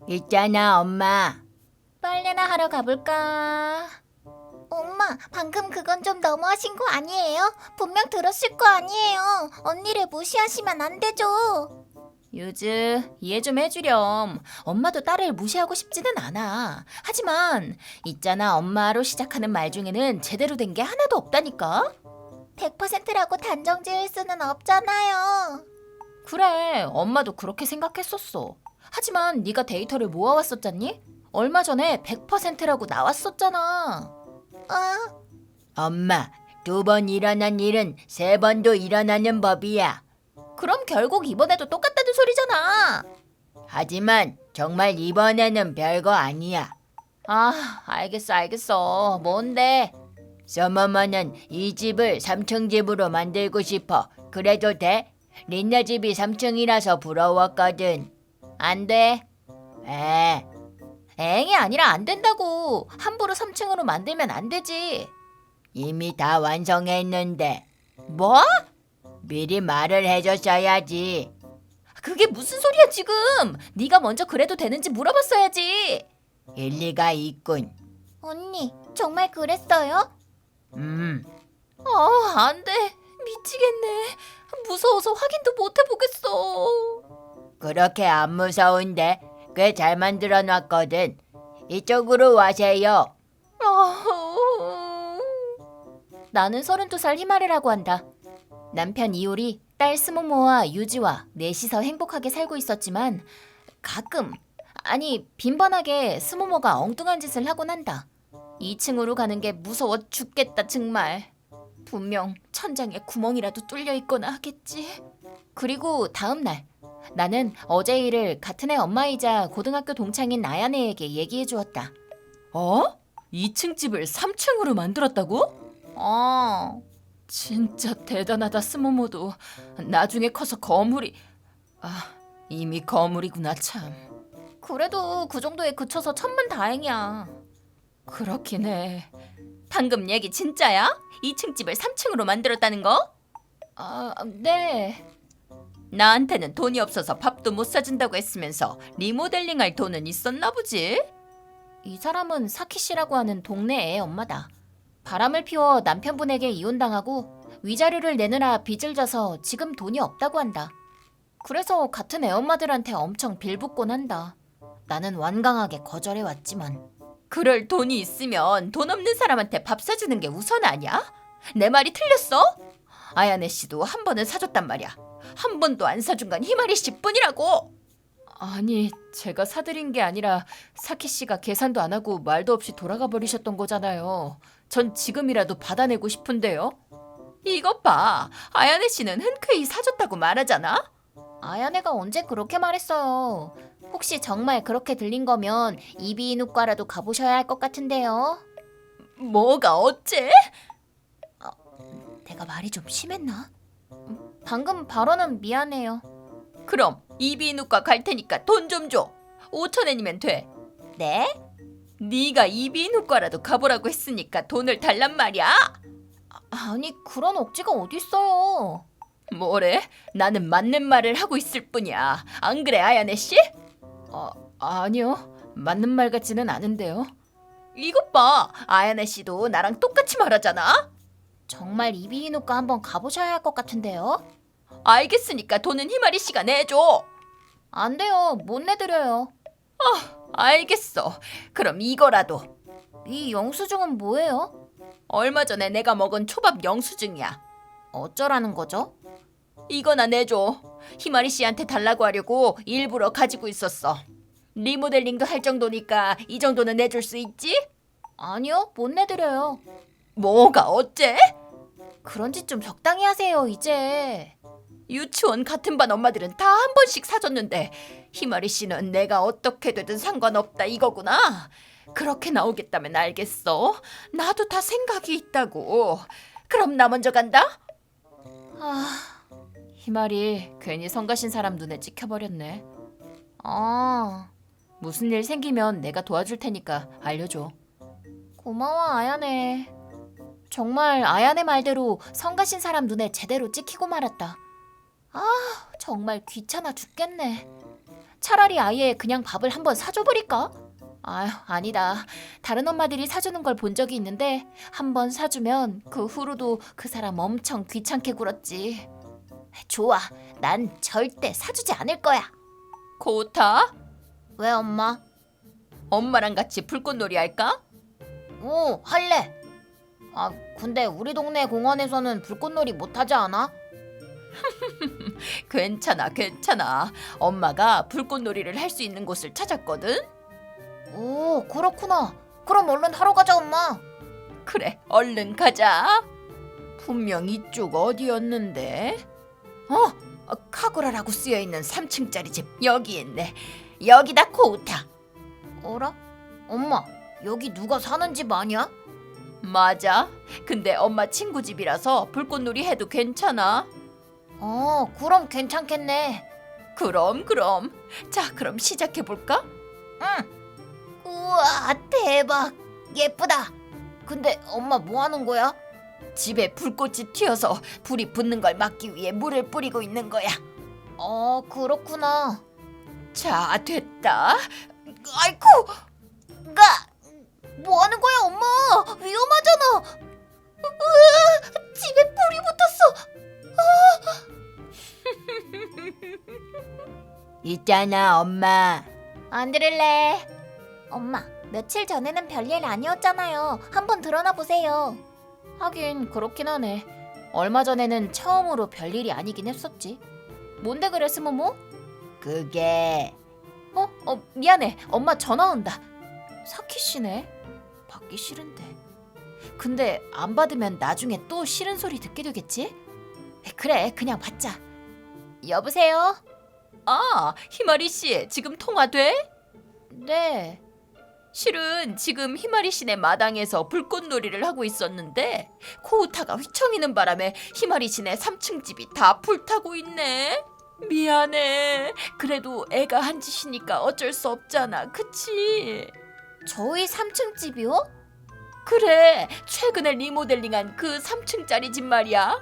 있잖아, 엄마. 빨래나 하러 가볼까? 엄마, 방금 그건 좀 너무하신 거 아니에요? 분명 들었을 거 아니에요. 언니를 무시하시면 안 되죠. 유즈, 이해 좀 해주렴. 엄마도 딸을 무시하고 싶지는 않아. 하지만 있잖아, 엄마로 시작하는 말 중에는 제대로 된 게 하나도 없다니까? 100%라고 단정 지을 수는 없잖아요. 그래, 엄마도 그렇게 생각했었어. 하지만 네가 데이터를 모아왔었잖니? 얼마 전에 100%라고 나왔었잖아. 엄마, 2번 일어난 일은 3번도 일어나는 법이야. 그럼 결국 이번에도 똑같다는 소리잖아. 하지만 정말 이번에는 별거 아니야. 알겠어. 뭔데? 서머머는 이 집을 3층 집으로 만들고 싶어. 그래도 돼? 린네 집이 3층이라서 부러웠거든. 안 돼. 에, 엥이 아니라 안 된다고. 함부로 3층으로 만들면 안 되지. 이미 다 완성했는데. 뭐? 미리 말을 해줬어야지. 그게 무슨 소리야 지금? 네가 먼저 그래도 되는지 물어봤어야지. 일리가 있군. 언니, 정말 그랬어요? 안 돼. 미치겠네. 무서워서 확인도 못 해보겠어. 그렇게 안 무서운데 꽤 잘 만들어 놨거든. 이쪽으로 와세요. 나는 32살 희마리라고 한다. 남편 이효리, 딸 스모모와 유지와 넷이서 행복하게 살고 있었지만 가끔, 아니 빈번하게 스모모가 엉뚱한 짓을 하곤 한다. 2층으로 가는 게 무서워 죽겠다 정말. 분명 천장에 구멍이라도 뚫려 있거나 하겠지. 그리고 다음 날 나는 어제 일을 같은 애 엄마이자 고등학교 동창인 아야네에게 얘기해 주었다. 2층 집을 3층으로 만들었다고? 진짜 대단하다 스모모도. 나중에 커서 거물이... 이미 거물이구나 참. 그래도 그 정도에 그쳐서 천만다행이야. 그렇긴 해. 방금 얘기 진짜야? 2층 집을 3층으로 만들었다는 거? 네. 나한테는 돈이 없어서 밥도 못 사준다고 했으면서 리모델링할 돈은 있었나 보지? 이 사람은 사키 씨라고 하는 동네 애 엄마다. 바람을 피워 남편분에게 이혼당하고 위자료를 내느라 빚을 져서 지금 돈이 없다고 한다. 그래서 같은 애 엄마들한테 엄청 빌붙곤 한다. 나는 완강하게 거절해왔지만. 그럴 돈이 있으면 돈 없는 사람한테 밥 사주는 게 우선 아니야? 내 말이 틀렸어? 아야네 씨도 한 번은 사줬단 말이야. 한 번도 안 사준 건 희마리 씨뿐이라고. 아니, 제가 사드린 게 아니라 사키 씨가 계산도 안 하고 말도 없이 돌아가 버리셨던 거잖아요. 전 지금이라도 받아내고 싶은데요. 이것 봐. 아야네 씨는 흔쾌히 사줬다고 말하잖아. 아야네가 언제 그렇게 말했어요. 혹시 정말 그렇게 들린 거면 이비인후과라도 가보셔야 할 것 같은데요. 뭐가 어째? 내가 말이 좀 심했나? 방금 발언은 미안해요. 그럼 이비인후과 갈 테니까 돈 좀 줘. 5,000엔이면 돼. 네? 네가 이비인후과라도 가보라고 했으니까 돈을 달란 말이야? 아니 그런 억지가 어딨어요. 뭐래? 나는 맞는 말을 하고 있을 뿐이야. 안 그래, 아야네 씨? 아니요. 맞는 말 같지는 않은데요. 이것 봐. 아야네 씨도 나랑 똑같이 말하잖아. 정말 이비인후과 한번 가보셔야 할 것 같은데요. 알겠으니까 돈은 희마리 씨가 내줘. 안 돼요. 못 내드려요. 알겠어. 그럼 이거라도. 이 영수증은 뭐예요? 얼마 전에 내가 먹은 초밥 영수증이야. 어쩌라는 거죠? 이거나 내줘. 희마리 씨한테 달라고 하려고 일부러 가지고 있었어. 리모델링도 할 정도니까 이 정도는 내줄 수 있지? 아니요. 못 내드려요. 뭐가 어째? 그런 짓 좀 적당히 하세요. 이제. 유치원 같은 반 엄마들은 다 한 번씩 사줬는데 희마리 씨는 내가 어떻게 되든 상관없다 이거구나. 그렇게 나오겠다면 알겠어. 나도 다 생각이 있다고. 그럼 나 먼저 간다. 희마리 괜히 성가신 사람 눈에 찍혀버렸네. 무슨 일 생기면 내가 도와줄 테니까 알려줘. 고마워 아야네. 정말 아야네 말대로 성가신 사람 눈에 제대로 찍히고 말았다. 정말 귀찮아 죽겠네. 차라리 아예 그냥 밥을 한번 사줘버릴까? 아휴, 아니다. 다른 엄마들이 사주는 걸 본 적이 있는데 한번 사주면 그 후로도 그 사람 엄청 귀찮게 굴었지. 좋아, 난 절대 사주지 않을 거야. 고타? 왜 엄마? 엄마랑 같이 불꽃놀이 할까? 오, 할래. 아, 근데 우리 동네 공원에서는 불꽃놀이 못 하지 않아? 괜찮아, 괜찮아. 엄마가 불꽃놀이를 할 수 있는 곳을 찾았거든? 오, 그렇구나. 그럼 얼른 하러 가자, 엄마. 그래, 얼른 가자. 분명 이쪽 어디였는데? 카구라라고 쓰여있는 3층짜리 집 여기 있네. 여기다 코우타. 어라? 엄마, 여기 누가 사는 집 아니야? 맞아. 근데 엄마 친구 집이라서 불꽃놀이 해도 괜찮아. 그럼 괜찮겠네. 그럼. 자, 그럼 시작해볼까? 응. 우와, 대박. 예쁘다. 근데 엄마 뭐 하는 거야? 집에 불꽃이 튀어서 불이 붙는 걸 막기 위해 물을 뿌리고 있는 거야. 그렇구나. 자, 됐다. 아이고! 뭐 하는 거야, 엄마? 위험하잖아. 으아, 집에 불이 붙었어. 있잖아, 엄마. 안 들을래. 엄마, 며칠 전에는 별일 아니었잖아요. 한번 드러나 보세요. 하긴 그렇긴 하네. 얼마 전에는 처음으로 별일이 아니긴 했었지. 뭔데 그래, 스모모? 그게 미안해. 엄마 전화 온다. 사키 씨네. 받기 싫은데. 근데 안 받으면 나중에 또 싫은 소리 듣게 되겠지? 그래, 그냥 받자. 여보세요? 아, 희마리 씨, 지금 통화돼? 네. 실은 지금 희마리 씨네 마당에서 불꽃놀이를 하고 있었는데 코우타가 휘청이는 바람에 희마리 씨네 3층 집이 다 불타고 있네. 미안해. 그래도 애가 한 짓이니까 어쩔 수 없잖아. 그치? 저희 3층 집이요? 그래. 최근에 리모델링한 그 3층짜리 집 말이야.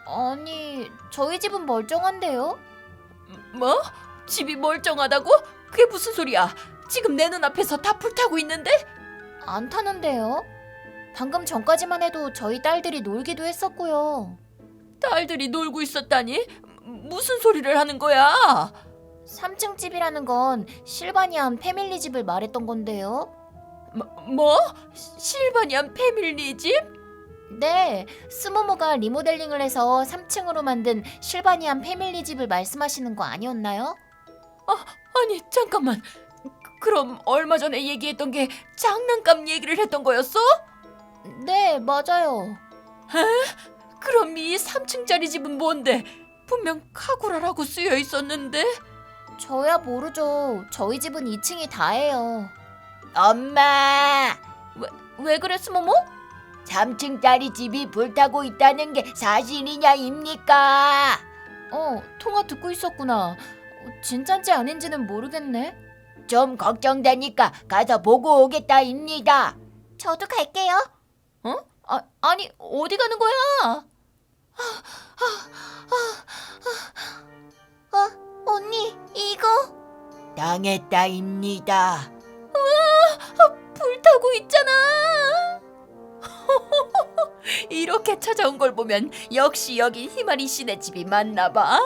아니, 저희 집은 멀쩡한데요? 뭐? 집이 멀쩡하다고? 그게 무슨 소리야? 지금 내 눈앞에서 다 불타고 있는데? 안 타는데요? 방금 전까지만 해도 저희 딸들이 놀기도 했었고요. 딸들이 놀고 있었다니? 무슨 소리를 하는 거야? 3층 집이라는 건 실바니안 패밀리 집을 말했던 건데요. 뭐? 실바니안 패밀리 집? 네, 스모모가 리모델링을 해서 3층으로 만든 실바니안 패밀리 집을 말씀하시는 거 아니었나요? 아니, 잠깐만. 그럼 얼마 전에 얘기했던 게 장난감 얘기를 했던 거였어? 네, 맞아요. 그럼 이 3층짜리 집은 뭔데? 분명 카구라라고 쓰여 있었는데. 저야 모르죠. 저희 집은 2층이 다예요. 엄마. 왜 그래, 스모모? 3층짜리 집이 불타고 있다는 게 사실이냐입니까? 통화 듣고 있었구나. 진짠지 아닌지는 모르겠네. 좀 걱정되니까 가서 보고 오겠다입니다. 저도 갈게요. 아니, 어디 가는 거야? 언니, 이거 당했다입니다. 불타고 있잖아. 이렇게 찾아온 걸 보면 역시 여긴 희마리 씨네 집이 맞나 봐.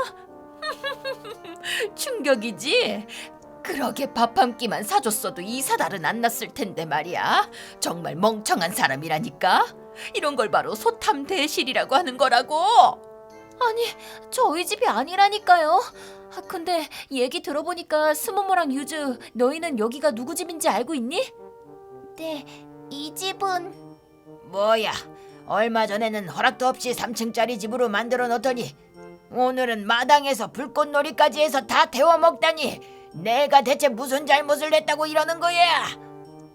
충격이지? 그러게 밥 한 끼만 사줬어도 이 사달은 안 났을 텐데 말이야. 정말 멍청한 사람이라니까. 이런 걸 바로 소탐 대실이라고 하는 거라고. 아니, 저희 집이 아니라니까요. 근데 얘기 들어보니까 스모모랑 유즈, 너희는 여기가 누구 집인지 알고 있니? 네, 이 집은 뭐야, 얼마 전에는 허락도 없이 3층짜리 집으로 만들어 놓더니 오늘은 마당에서 불꽃놀이까지 해서 다 태워 먹다니 내가 대체 무슨 잘못을 했다고 이러는 거야?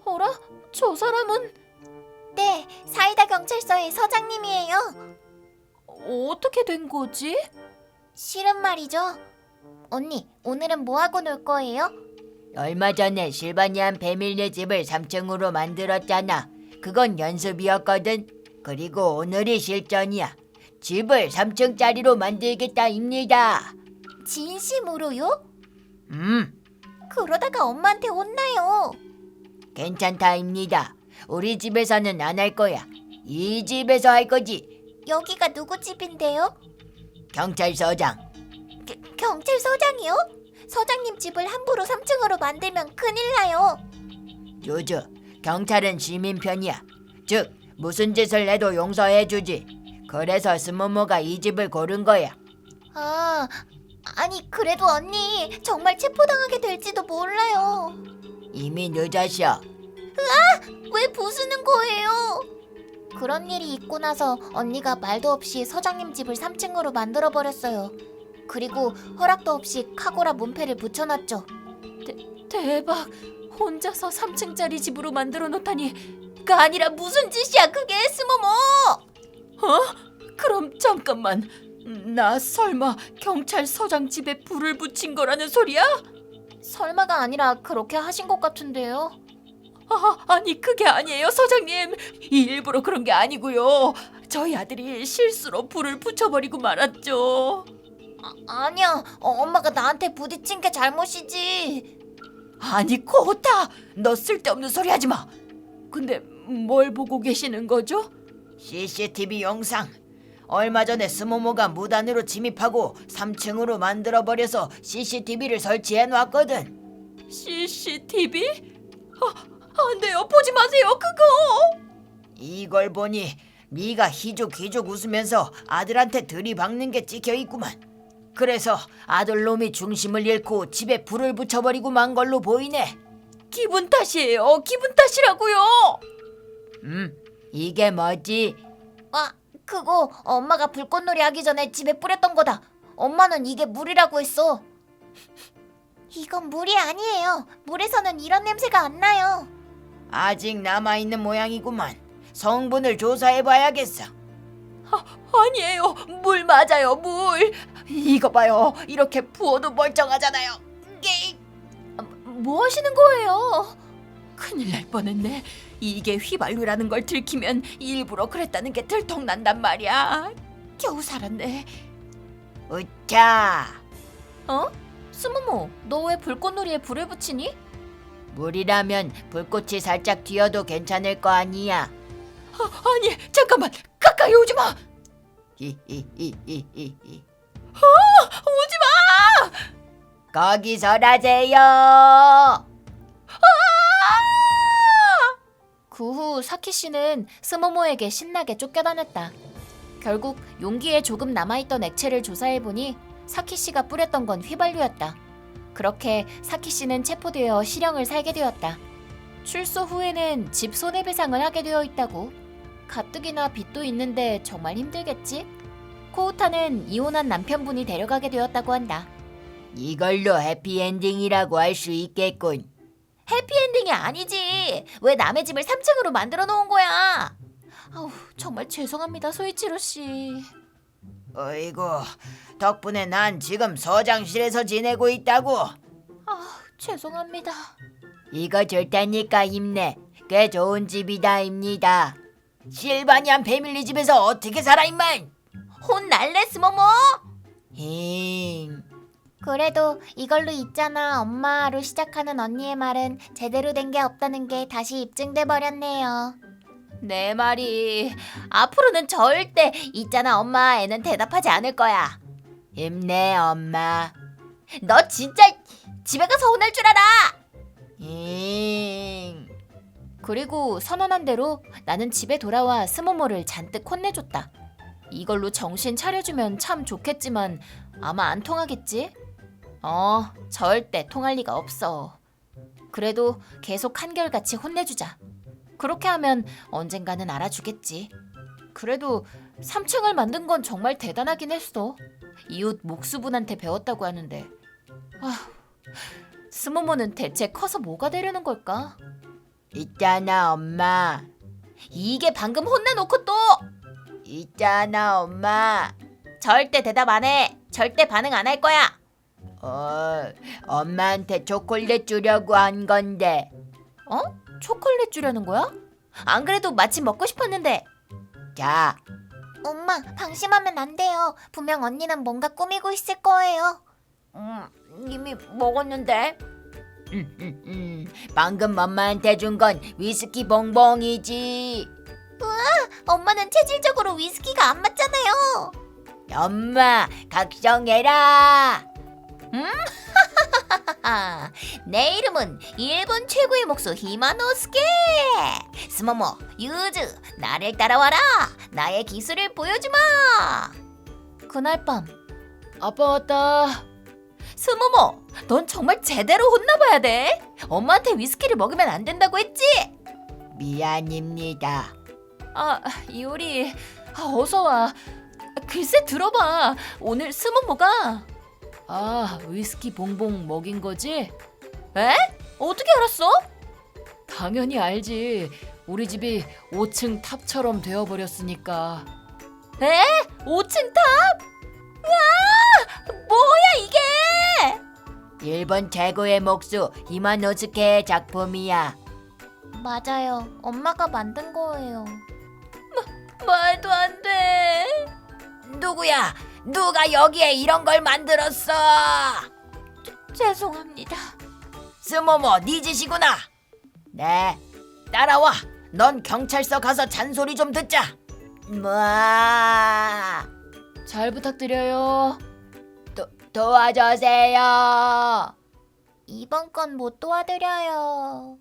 어라? 저 사람은 네, 사이다 경찰서의 서장님이에요. 어떻게 된 거지? 실은 말이죠. 언니, 오늘은 뭐 하고 놀 거예요? 얼마 전에 실바니안 패밀리 집을 3층으로 만들었잖아. 그건 연습이었거든. 그리고 오늘이 실전이야. 집을 3층짜리로 만들겠다입니다. 진심으로요? 그러다가 엄마한테 혼나요. 괜찮다입니다. 우리 집에서는 안 할 거야. 이 집에서 할 거지. 여기가 누구 집인데요? 경찰서장. 경찰서장이요? 서장님 집을 함부로 3층으로 만들면 큰일 나요. 주주, 경찰은 시민 편이야. 즉, 무슨 짓을 해도 용서해주지. 그래서 스모모가 이 집을 고른 거야. 아니 그래도 언니 정말 체포당하게 될지도 몰라요. 이미 늦었어. 왜 부수는 거예요? 그런 일이 있고 나서 언니가 말도 없이 서장님 집을 3층으로 만들어버렸어요. 그리고 허락도 없이 카고라 문패를 붙여놨죠. 대박. 혼자서 3층짜리 집으로 만들어 놓다니. 가 아니라 무슨 짓이야 그게, 스모모? 그럼 잠깐만. 나 설마 경찰서장 집에 불을 붙인 거라는 소리야? 설마가 아니라 그렇게 하신 것 같은데요. 아니 그게 아니에요, 서장님. 일부러 그런 게 아니고요. 저희 아들이 실수로 불을 붙여버리고 말았죠. 아니야, 엄마가 나한테 부딪힌 게 잘못이지. 아니 코타, 너 쓸데없는 소리 하지 마. 근데 뭘 보고 계시는 거죠? CCTV 영상. 얼마 전에 스모모가 무단으로 침입하고 3층으로 만들어버려서 CCTV를 설치해놨거든. CCTV? 안 돼요. 보지 마세요. 그거. 이걸 보니 네가 희죽희죽 웃으면서 아들한테 들이박는 게 찍혀있구만. 그래서 아들놈이 중심을 잃고 집에 불을 붙여버리고 만 걸로 보이네. 기분 탓이에요. 기분 탓이라고요. 이게 뭐지? 그거 엄마가 불꽃놀이 하기 전에 집에 뿌렸던 거다. 엄마는 이게 물이라고 했어. 이건 물이 아니에요. 물에서는 이런 냄새가 안 나요. 아직 남아있는 모양이구만. 성분을 조사해봐야겠어. 아니에요. 물 맞아요. 물. 이거 봐요. 이렇게 부어도 멀쩡하잖아요. 뭐 하시는 거예요? 큰일 날 뻔했네. 이게 휘발유라는 걸 들키면 일부러 그랬다는 게 들통난단 말이야. 겨우 살았네. 으차! 스모모, 너 왜 불꽃놀이에 불을 붙이니? 물이라면 불꽃이 살짝 튀어도 괜찮을 거 아니야. 아니, 잠깐만. 가까이 오지 마. 히히히히히히. 오지 마. 거기서라세요. 그 후 사키 씨는 스모모에게 신나게 쫓겨다녔다. 결국 용기에 조금 남아있던 액체를 조사해보니 사키 씨가 뿌렸던 건 휘발유였다. 그렇게 사키 씨는 체포되어 실형을 살게 되었다. 출소 후에는 집 손해배상을 하게 되어 있다고. 가뜩이나 빚도 있는데 정말 힘들겠지? 코우타는 이혼한 남편분이 데려가게 되었다고 한다. 이걸로 해피엔딩이라고 할 수 있겠군. 해피엔딩이 아니지. 왜 남의 집을 3층으로 만들어 놓은 거야? 아우, 정말 죄송합니다, 소이치로 씨. 어이구, 덕분에 난 지금 서장실에서 지내고 있다고. 죄송합니다. 이거 좋다니까 힘내. 꽤 좋은 집이다입니다. 실바니안 패밀리 집에서 어떻게 살아 임만? 혼날래, 스모모? 힝. 그래도 이걸로 있잖아 엄마로 시작하는 언니의 말은 제대로 된 게 없다는 게 다시 입증돼 버렸네요. 내 말이 앞으로는 절대 있잖아 엄마에는 대답하지 않을 거야. 힘내 엄마. 너 진짜 집에 가서 혼날 줄 알아. 힝. 그리고 선언한 대로 나는 집에 돌아와 스모모를 잔뜩 혼내줬다. 이걸로 정신 차려주면 참 좋겠지만 아마 안 통하겠지? 절대 통할 리가 없어. 그래도 계속 한결같이 혼내주자. 그렇게 하면 언젠가는 알아주겠지. 그래도 3층을 만든 건 정말 대단하긴 했어. 이웃 목수분한테 배웠다고 하는데. 스모모는 대체 커서 뭐가 되려는 걸까? 있잖아 엄마. 이게 방금 혼내놓고 또! 있잖아 엄마. 절대 대답 안 해. 절대 반응 안 할 거야. 엄마한테 초콜릿 주려고 한 건데. 초콜릿 주려는 거야? 안 그래도 마침 먹고 싶었는데. 자, 엄마 방심하면 안 돼요. 분명 언니는 뭔가 꾸미고 있을 거예요. 이미 먹었는데. 방금 엄마한테 준 건 위스키 봉봉이지. 엄마는 체질적으로 위스키가 안 맞잖아요. 엄마, 각성해라. 내 이름은 일본 최고의 목수 히마노스케. 스모모, 유즈, 나를 따라와라. 나의 기술을 보여주마. 그날 밤 아빠 왔다. 스모모, 넌 정말 제대로 혼나봐야 돼. 엄마한테 위스키를 먹으면 안 된다고 했지? 미안입니다. 이효리, 어서 와. 글쎄 들어봐. 오늘 스모모가 위스키 봉봉 먹인 거지? 에? 어떻게 알았어? 당연히 알지. 우리 집이 5층 탑처럼 되어버렸으니까. 에? 5층 탑? 와! 뭐야 이게? 일본 최고의 목수 히마노스케의 작품이야. 맞아요. 엄마가 만든 거예요. 말도 안 돼. 누구야? 누가 여기에 이런 걸 만들었어? 죄송합니다. 스모모, 네 짓이구나. 네, 따라와. 넌 경찰서 가서 잔소리 좀 듣자. 뭐? 잘 부탁드려요. 도와주세요. 이번 건 못 도와드려요.